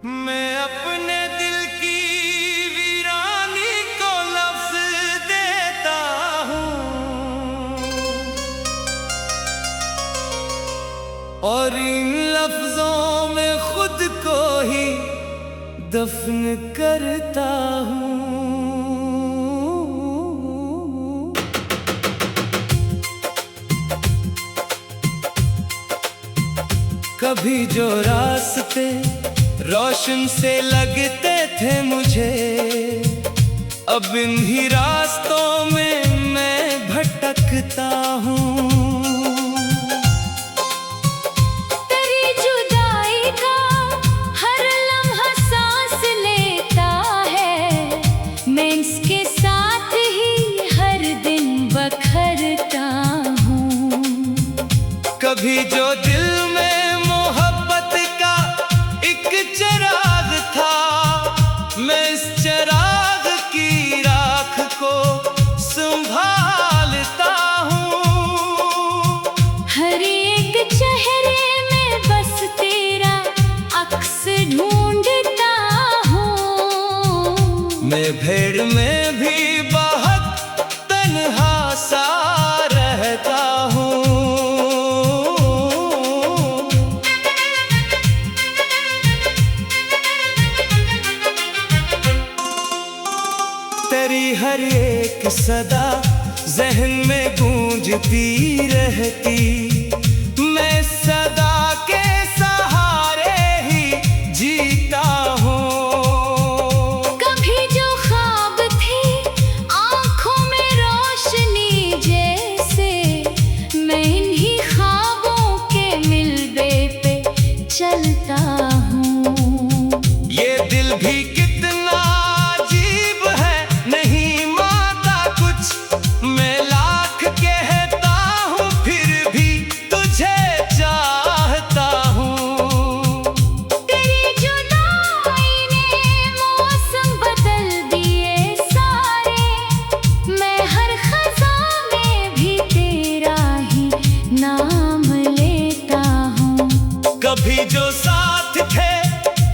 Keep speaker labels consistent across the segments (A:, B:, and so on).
A: मैं अपने दिल की वीरानी को लफ्ज देता हूँ और इन लफ्जों में खुद को ही दफन करता हूँ। कभी जो रास्ते रोशन से लगते थे मुझे, अब इन्हीं रास्तों में मैं भटकता हूँ।
B: तेरी जुदाई का हर लम्हा सांस लेता है, मैं इसके साथ ही हर दिन बखरता हूँ।
A: कभी जो दिल में चिराग था, मैं इस चिराग की राख को संभालता हूँ।
B: हर एक चेहरे में बस तेरा अक्स ढूंढता हूँ।
A: मैं भीड़ में भी बहुत तन्हा सा रहता हूँ। तेरी हर एक सदा ज़हन में गूंजती रहती, मैं सदा के सहारे ही जीता हूँ।
B: कभी जो ख्वाब थे आँखों में रोशनी जैसे, मैं इन्हीं ख्वाबों के मिलबे पे चलता हूँ।
A: ये दिल भी कितना अजीब है, नहीं मानता कुछ मैं लाख कहता हूँ, फिर भी तुझे चाहता हूँ।
B: तेरी जुदाई ने मौसम बदल दिए सारे, मैं हर खज़ां में भी तेरा ही नाम लेता हूँ।
A: कभी जो साथ थे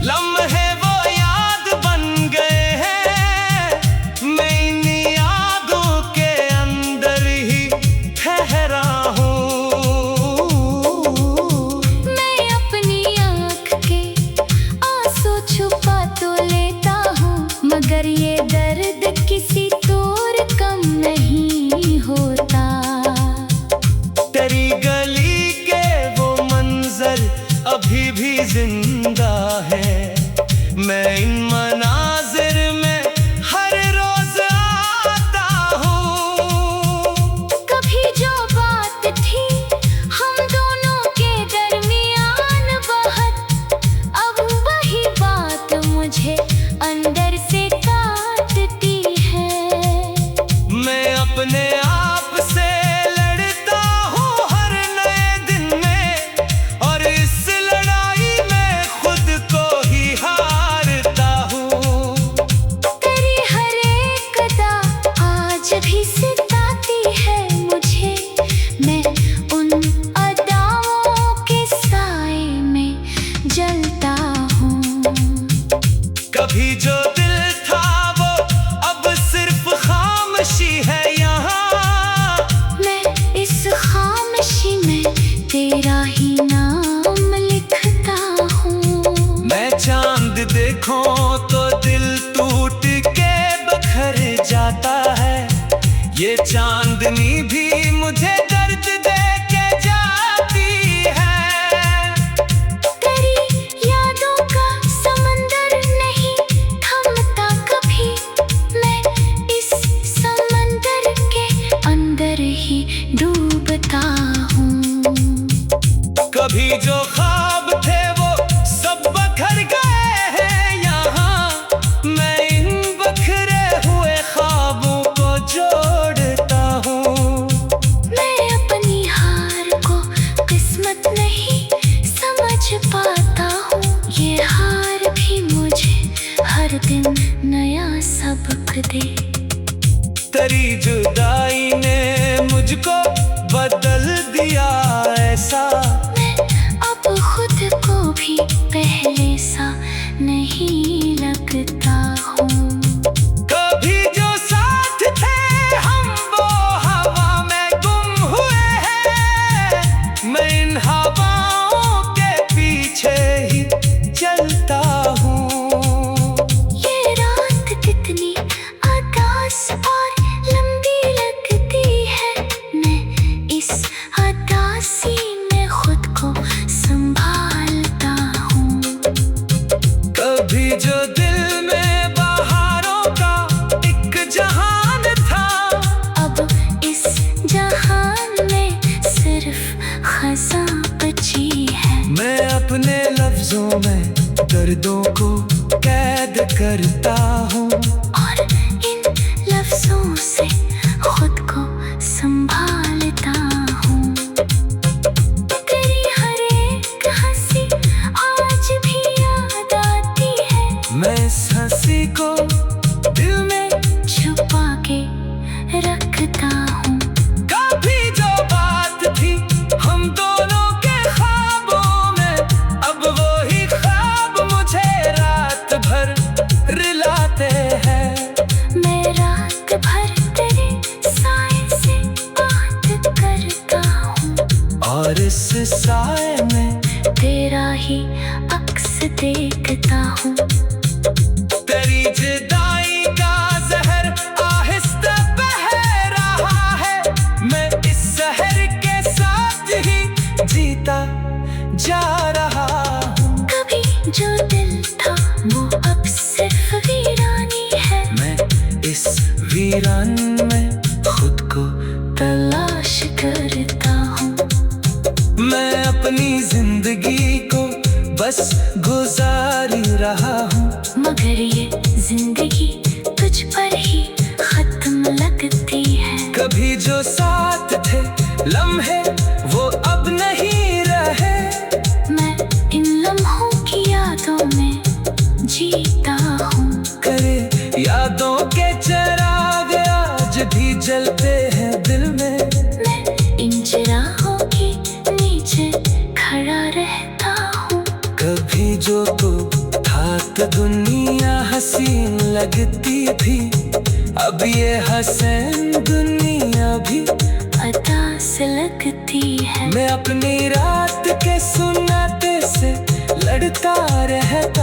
A: लम्हे वो याद बन गए हैं, मैं इन यादों के अंदर ही ठहरा हूँ।
B: मैं अपनी आँख के आंसू छुपा तो लेता हूँ, मगर ये दर्द किसी तोर कम नहीं होता।
A: तेरी गली के वो मंजर अभी भी जिंदा है, मैं इन मनाजिर में हर रोज आता हूँ।
B: कभी जो बात थी हम दोनों के दरमियान बहुत, अब वही बात मुझे अंदर से काटती है।
A: मैं अपने आप से लड़ता हूँ हर नए दिन में, और इस लड़ाई में खुद को ही हारता हूँ।
B: तेरी हर एक अदा आज भी सताती है मुझे, मैं उन अदाओं के साए में जलता हूँ।
A: कभी जो दिल था वो अब सिर्फ खामोशी है यहाँ,
B: मैं इस खामोशी में तेरा ही नाम लिखता हूँ।
A: मैं चांद देखूं तो दिल टूट के बखर जाता है, ये चांदनी भी मुझे दर्द दे के जाती है।
B: तेरी यादों का समंदर नहीं थमता कभी, मैं इस समंदर के अंदर ही डूबता हूँ।
A: कभी जो ख्वाब थे वो सब बखर गए हैं यहाँ, मैं इन बखरे हुए ख्वाबों को जोड़ता हूँ।
B: मैं अपनी हार को किस्मत नहीं समझ पाता हूँ, ये हार भी मुझे हर दिन नया सबक दे।
A: तेरी जुदाई ने मुझको बदल दिया ऐसा,
B: मैं अब खुद को भी पहले सा नहीं
A: मैं दर्दों को कैद करता हूँ
B: और इन लफ्जों से खुद को संभालता हूँ। तेरी हर एक हंसी आज भी याद आती है।
A: मैं इस हंसी को दिल में
B: छुपा के रखता हूँ।
A: कभी जो बात थी हम दोनों के ख्वाबों में, अब वो ही ख्वाब मुझे रात भर रुलाते हैं।
B: मैं रात भर तेरे साए से बात करता हूँ
A: और इस साए में
B: तेरा ही अक्स देखता हूँ।
A: तेरी जुदाई का जहर आहिस्ता बह रहा है। मैं इस शहर के साथ ही जीता जा रहा हूँ।
B: कभी जो दिल था वो अब सिर्फ वीरानी है।
A: मैं इस वीरान में खुद को
B: तलाश करता हूँ।
A: मैं अपनी जिंदगी को बस गुजार ही रहा हूँ।
B: मगर ये जिंदगी तुझ पर ही खत्म लगती है।
A: कभी जो साथ थे लम्हे वो अब नहीं रहे।
B: मैं इन लम्हों की यादों में जीता हूँ।
A: करे यादों के चिराग आज भी जलते हैं दिल में।
B: मैं इन चिरागों के नीचे खड़ा रहता हूँ।
A: कभी जो तो था तो दुनिया हसीन लगती थी, अब ये हसीन दुनिया भी
B: अदा से लगती है।
A: मैं अपनी रात के सुनाते से लड़ता रहता